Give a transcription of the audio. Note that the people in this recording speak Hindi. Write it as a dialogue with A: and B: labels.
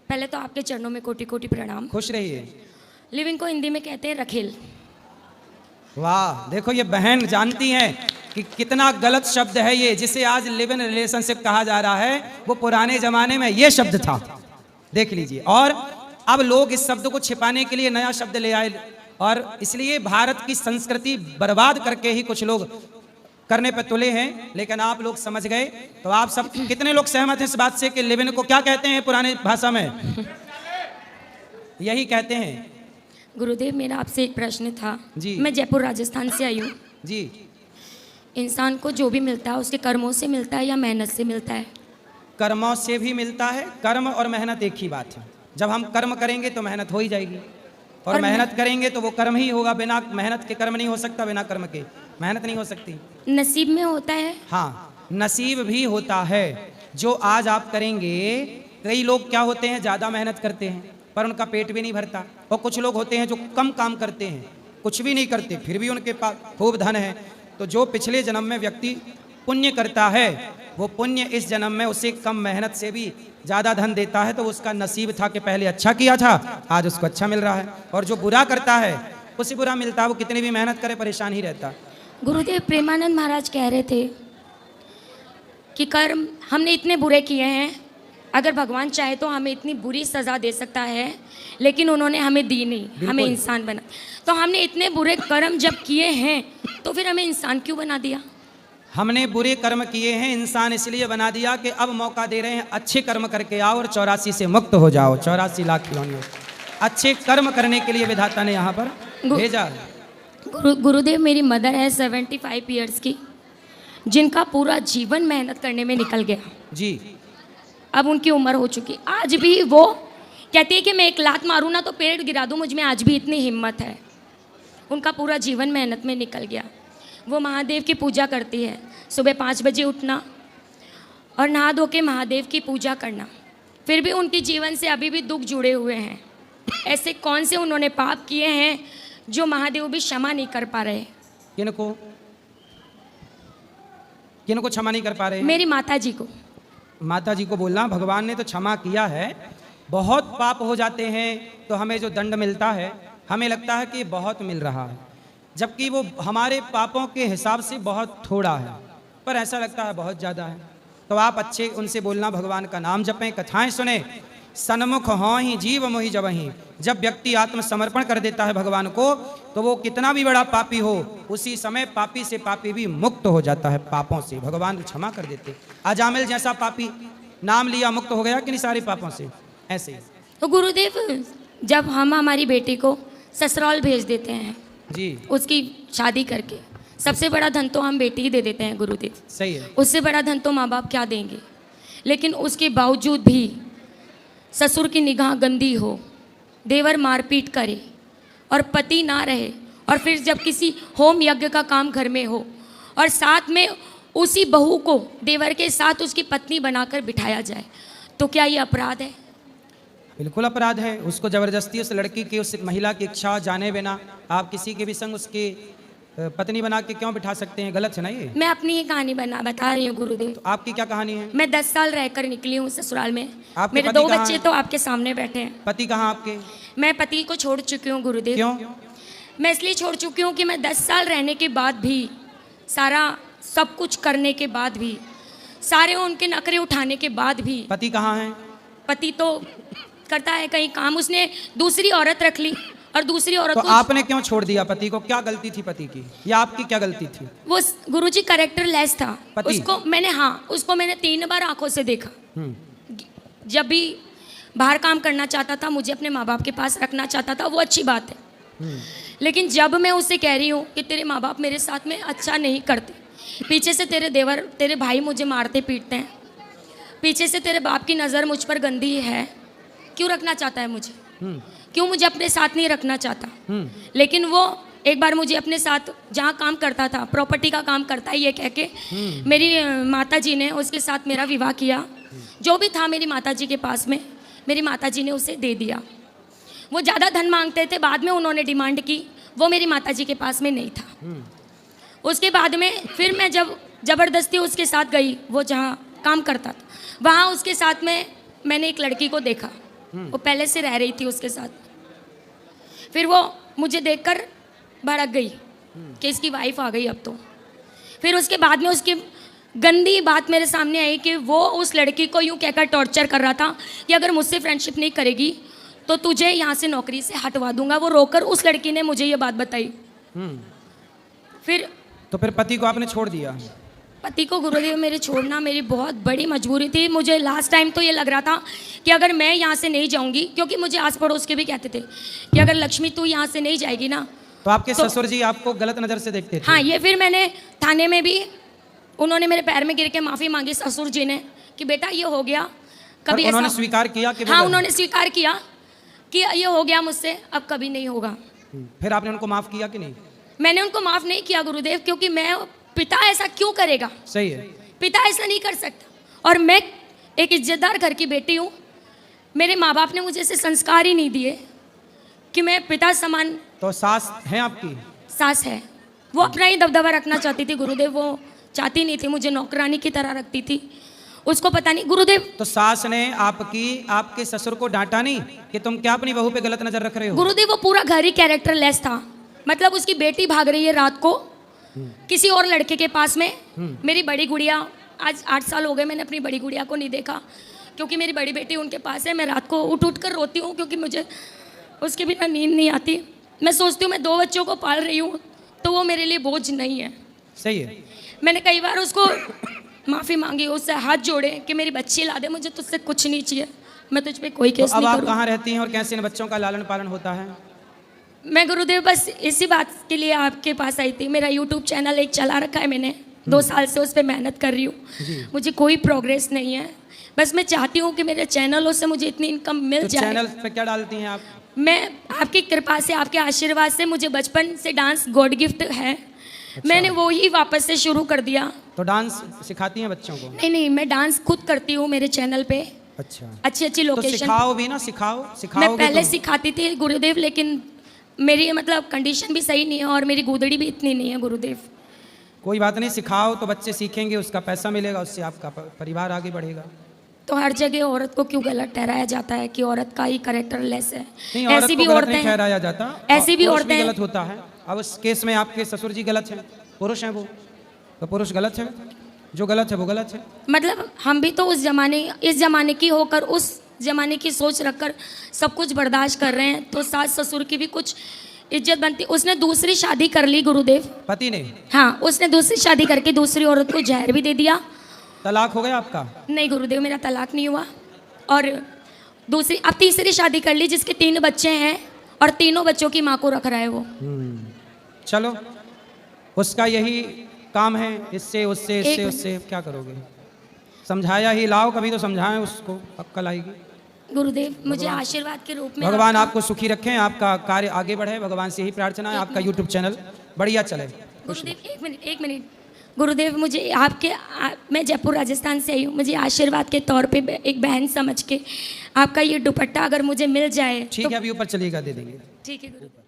A: पहले तो आपके चरणों में कोटि कोटि प्रणाम।
B: खुश रहिए।
A: लिविंग को हिंदी में कहते हैं रखेल।
B: वाह, देखो ये बहन जानती हैं कि कितना गलत शब्द है ये, जिसे आज लिव इन रिलेशनशिप कहा जा रहा है, वो पुराने जमाने में ये शब्द था। देख लीजिए, और अब लोग इस शब्द को छिपाने के लिए नया शब्द ले आए, और इसलिए भारत की संस्कृति बर्बाद करके ही कुछ लोग करने पर तुले हैं। लेकिन आप लोग समझ गए, तो आप सब कितने लोग सहमत हैं इस बात से कि लिव इन को क्या कहते हैं पुराने भाषा में? यही कहते हैं।
A: गुरुदेव, मेरा आपसे एक प्रश्न था
B: जी।
A: मैं जयपुर राजस्थान से आई हूँ।
B: जी।
A: इंसान को जो भी मिलता है उसके कर्मों से मिलता है या मेहनत से मिलता है?
B: कर्मों से भी मिलता है। कर्म और मेहनत एक ही बात है। जब हम कर्म करेंगे तो मेहनत हो ही जाएगी, और मेहनत करेंगे तो वो कर्म ही होगा। बिना मेहनत के कर्म नहीं हो सकता, बिना कर्म के मेहनत नहीं हो सकती।
A: नसीब में होता है?
B: हाँ, नसीब भी होता है। जो आज आप करेंगे, कई लोग क्या होते हैं, ज़्यादा मेहनत करते हैं पर उनका पेट भी नहीं भरता, और कुछ लोग होते हैं जो कम काम करते हैं, कुछ भी नहीं करते, फिर भी उनके पास खूब धन है। तो जो पिछले जन्म में व्यक्ति पुण्य करता है, वो पुण्य इस जन्म में उसे कम मेहनत से भी ज़्यादा धन देता है। तो उसका नसीब था कि पहले अच्छा किया था, आज उसको अच्छा मिल रहा है। और जो बुरा करता है उसे बुरा मिलता है, वो कितनी भी मेहनत करे परेशान ही रहता।
A: गुरुदेव, प्रेमानंद महाराज कह रहे थे कि कर्म हमने इतने बुरे किए हैं, अगर भगवान चाहे तो हमें इतनी बुरी सज़ा दे सकता है, लेकिन उन्होंने हमें दी नहीं, हमें इंसान बना। तो हमने इतने बुरे कर्म जब किए हैं तो फिर हमें इंसान क्यों बना दिया?
B: हमने बुरे कर्म किए हैं, इंसान इसलिए बना दिया कि अब मौका दे रहे हैं अच्छे कर्म करके आओ और 84 से मुक्त हो जाओ। 84 लाख योनियों अच्छे कर्म करने के लिए विधाता ने यहाँ पर भेजा।
A: गुरुदेव, मेरी मदर है 75 ईयर्स की, जिनका पूरा जीवन मेहनत करने में निकल गया
B: जी।
A: अब उनकी उम्र हो चुकी, आज भी वो कहती है कि मैं एक लात मारूं ना तो पेड़ गिरा दूं, मुझ में आज भी इतनी हिम्मत है। उनका पूरा जीवन मेहनत में निकल गया। वो महादेव की पूजा करती है, सुबह 5 बजे उठना और नहा धो के महादेव की पूजा करना। फिर भी उनके जीवन से अभी भी दुख जुड़े हुए हैं। ऐसे कौन से उन्होंने पाप किए हैं जो महादेव भी क्षमा नहीं कर पा रहे?
B: किनको किनको क्षमा नहीं कर पा रहे?
A: मेरी माता जी को।
B: माता जी को बोलना, भगवान ने तो क्षमा किया है। बहुत पाप हो जाते हैं तो हमें जो दंड मिलता है, हमें लगता है कि बहुत मिल रहा है, जबकि वो हमारे पापों के हिसाब से बहुत थोड़ा है, पर ऐसा लगता है बहुत ज़्यादा है। तो आप अच्छे उनसे बोलना, भगवान का नाम जपें, कथाएं सुने, सन्मुख हों ही जीव मोहि जबहि। जब व्यक्ति आत्मसमर्पण कर देता है भगवान को, तो वो कितना भी बड़ा पापी हो, उसी समय पापी से पापी भी मुक्त हो जाता है। पापों से भगवान क्षमा कर देते। अजामिल जैसा पापी नाम लिया, मुक्त हो गया कि नहीं सारे पापों से? ऐसे ही।
A: तो गुरुदेव, जब हम हमारी बेटी को ससुराल भेज देते हैं
B: जी,
A: उसकी शादी करके, सबसे बड़ा धन तो हम बेटी ही दे देते हैं गुरुदेव।
B: सही है।
A: उससे बड़ा धन तो माँ बाप क्या देंगे? लेकिन उसके बावजूद भी ससुर की निगाह गंदी हो, देवर मारपीट करे और पति ना रहे, और फिर जब किसी होम यज्ञ का काम घर में हो और साथ में उसी बहू को देवर के साथ उसकी पत्नी बनाकर बिठाया जाए, तो क्या ये अपराध है?
B: बिल्कुल अपराध है। उसको जबरदस्ती उस लड़की की, उस महिला की इच्छा जाने बिना आप किसी के भी संग उसकी पत्नी बना के क्यों बिठा सकते हैं? गलत है ना ये।
A: मैं अपनी ही कहानी बता रही हूँ गुरुदेव।
B: तो आपकी क्या कहानी है?
A: मैं 10 साल रहकर निकली हूँ ससुराल में।
B: आपके
A: मेरे
B: पति
A: 2
B: कहाँ
A: बच्चे
B: हैं?
A: तो आपके सामने बैठे हैं।
B: पति कहाँ आपके?
A: मैं पति को छोड़ चुकी हूँ गुरुदेव।
B: क्यों?
A: मैं इसलिए छोड़ चुकी हूँ कि मैं 10 साल रहने के बाद भी, सारा सब कुछ करने के बाद भी, सारे उनके नखरे उठाने के बाद भी,
B: पति कहाँ है?
A: पति तो करता है कहीं काम, उसने दूसरी औरत रख ली और दूसरी औरत
B: तो
A: को
B: आपने क्यों छोड़ दिया पति को? क्या गलती थी पति की, या आपकी क्या गलती थी?
A: वो गुरुजी कैरेक्टर लेस था।
B: पति?
A: उसको मैंने 3 बार आंखों से देखा।
B: हम्म।
A: जब भी बाहर काम करना चाहता था, मुझे अपने माँ बाप के पास रखना चाहता था, वो अच्छी बात है। लेकिन जब मैं उससे कह रही हूँ कि तेरे माँ बाप मेरे साथ में अच्छा नहीं करते, पीछे से तेरे देवर, तेरे भाई मुझे मारते पीटते हैं, पीछे से तेरे बाप की नज़र मुझ पर गंदी है, क्यों रखना चाहता है मुझे? क्यों मुझे अपने साथ नहीं रखना चाहता? लेकिन वो एक बार मुझे अपने साथ, जहाँ काम करता था, प्रॉपर्टी का काम करता है ये कह के, मेरी माता जी ने उसके साथ मेरा विवाह किया। जो भी था मेरी माता जी के पास में, मेरी माता जी ने उसे दे दिया। वो ज़्यादा धन मांगते थे, बाद में उन्होंने डिमांड की, वो मेरी माता जी के पास में नहीं था। उसके बाद में फिर मैं जब ज़बरदस्ती उसके साथ गई, वो जहाँ काम करता था, वहाँ उसके साथ में मैंने एक लड़की को देखा। वो पहले से रह रही थी उसके साथ। फिर वो मुझे देखकर भड़क गई कि इसकी वाइफ आ गई अब तो। फिर उसके बाद में उसकी गंदी बात मेरे सामने आई कि वो उस लड़की को यूँ कहकर टॉर्चर कर रहा था कि अगर मुझसे फ्रेंडशिप नहीं करेगी तो तुझे यहाँ से नौकरी से हटवा दूंगा। वो रोकर उस लड़की ने मुझे ये बात बताई। फिर
B: तो फिर पति को आपने छोड़ दिया?
A: पति को गुरुदेव मेरे छोड़ना मेरी बहुत बड़ी मजबूरी थी। मुझे लास्ट टाइम तो ये लग रहा था कि अगर मैं यहाँ से नहीं जाऊँगी, क्योंकि मुझे आस पड़ोस के भी कहते थे कि अगर लक्ष्मी तू यहाँ से नहीं जाएगी ना
B: तो आपके ससुर जी आपको गलत नज़र से देखते थे?
A: हाँ, ये फिर मैंने थाने में भी उन्होंने मेरे पैर में गिर के माफ़ी मांगी ससुर जी ने कि बेटा ये हो गया। कभी
B: पर उन्होंने
A: ऐसा
B: स्वीकार किया कि
A: हाँ, उन्होंने स्वीकार किया कि ये हो गया मुझसे, अब कभी नहीं होगा।
B: फिर आपने उनको माफ किया कि नहीं?
A: मैंने उनको माफ़ नहीं किया गुरुदेव, क्योंकि मैं पिता ऐसा क्यों करेगा?
B: सही है।
A: पिता ऐसा नहीं कर सकता। और मैं एक इज्जतदार घर की बेटी हूँ। मेरे माँ बाप ने मुझे ऐसे संस्कार ही नहीं दिए कि मैं पिता समान।
B: तो सास हैं आपकी?
A: सास है, वो अपना ही दबदबा रखना चाहती थी गुरुदेव। वो चाहती नहीं थी, मुझे नौकरानी की तरह रखती थी। उसको पता नहीं गुरुदेव।
B: तो सास ने आपके ससुर को डांटा नहीं कि तुम क्या अपनी बहू पे गलत नजर रख रहे हो?
A: गुरुदेव वो पूरा घर ही कैरेक्टर लेस था। मतलब उसकी बेटी भाग रही है रात को किसी और लड़के के पास में। मेरी बड़ी गुड़िया, आज 8 साल हो गए मैंने अपनी बड़ी गुड़िया को नहीं देखा, क्योंकि मेरी बड़ी बेटी उनके पास है। मैं रात को उठ कर रोती हूँ, क्योंकि मुझे उसके बिना नींद नहीं आती। मैं सोचती हूँ मैं 2 बच्चों को पाल रही हूँ तो वो मेरे लिए बोझ नहीं है।
B: सही है।
A: मैंने कई बार उसको माफ़ी मांगी, उससे हाथ जोड़े कि मेरी बच्ची ला दे, मुझे तुझसे कुछ नहीं चाहिए, मैं तुझ पे कोई केस
B: तो अब
A: नहीं
B: आप
A: करूँ।
B: कहाँ रहती हैं और कैसे इन बच्चों का लालन पालन होता है?
A: मैं गुरुदेव बस इसी बात के लिए आपके पास आई थी। मेरा यूट्यूब चैनल एक चला रखा है मैंने, 2 साल से उस पर मेहनत कर रही हूँ। मुझे कोई प्रोग्रेस नहीं है। बस मैं चाहती हूँ कि मेरे चैनलों से मुझे इतनी इनकम मिल
B: तो
A: जाए।
B: चैनल पे क्या डालती हैं आप?
A: मैं आपकी कृपा से, आपके आशीर्वाद से, मुझे बचपन से डांस गॉड गिफ्ट है। मैंने वो ही वापस से शुरू कर दिया।
B: तो डांस सिखाती हैं बच्चों को?
A: नहीं, मैं डांस खुद करती हूँ मेरे चैनल पे।
B: अच्छा,
A: अच्छी
B: तो
A: लोकेशन।
B: सिखाओ भी ना, सिखाओ।
A: मैं पहले सिखाती थी गुरुदेव, लेकिन मेरी मतलब कंडीशन भी सही नहीं है और मेरी गुदड़ी भी इतनी नहीं है गुरुदेव।
B: कोई बात नहीं, सिखाओ तो बच्चे सीखेंगे, उसका पैसा मिलेगा, उससे आपका परिवार आगे बढ़ेगा।
A: तो हर जगह औरत को क्यों गलत ठहराया जाता है कि औरत का ही कैरेक्टर लेस है?
B: नहीं, औरत
A: ऐसी
B: को
A: भी
B: गलत
A: औरतें
B: नहीं
A: हैं,
B: ठहराया जाता,
A: ऐसी भी
B: पुरुष
A: औरतें
B: गलत होता है। अब उस केस में आपके ससुर जी गलत हैं, पुरुष हैं वो, तो पुरुष गलत है, जो गलत है वो गलत है।
A: मतलब हम भी तो इस जमाने की होकर उस जमाने की सोच रखकर सब कुछ बर्दाश्त कर रहे हैं, तो सास ससुर की भी कुछ इज्जत बनती। उसने दूसरी शादी कर ली गुरुदेव,
B: पति ने?
A: हाँ, उसने दूसरी शादी करके दूसरी औरत को जहर भी दे दिया।
B: तलाक हो गया आपका?
A: नहीं गुरुदेव, मेरा तलाक नहीं हुआ। और दूसरी, अब तीसरी शादी कर ली, जिसके 3 बच्चे हैं और तीनों बच्चों की माँ को रख रहा है वो।
B: चलो, उसका यही काम है, इससे उससे इससे उससे क्या करोगे? समझाया ही लाओ, कभी तो समझाएं उसको, अक्ल आएगी।
A: गुरुदेव मुझे आशीर्वाद के रूप में
B: भगवान आपको सुखी रखें, आपका कार्य आगे बढ़े, भगवान से यही प्रार्थना है, आपका यूट्यूब चैनल बढ़िया चले।
A: गुरुदेव एक मिनट गुरुदेव, मुझे मैं जयपुर राजस्थान से आई हूँ। मुझे आशीर्वाद के तौर पे एक बहन समझ के आपका ये दुपट्टा अगर मुझे मिल जाए
B: ठीक है, अभी ऊपर चलिएगा, दे देंगे।
A: ठीक है गुरु।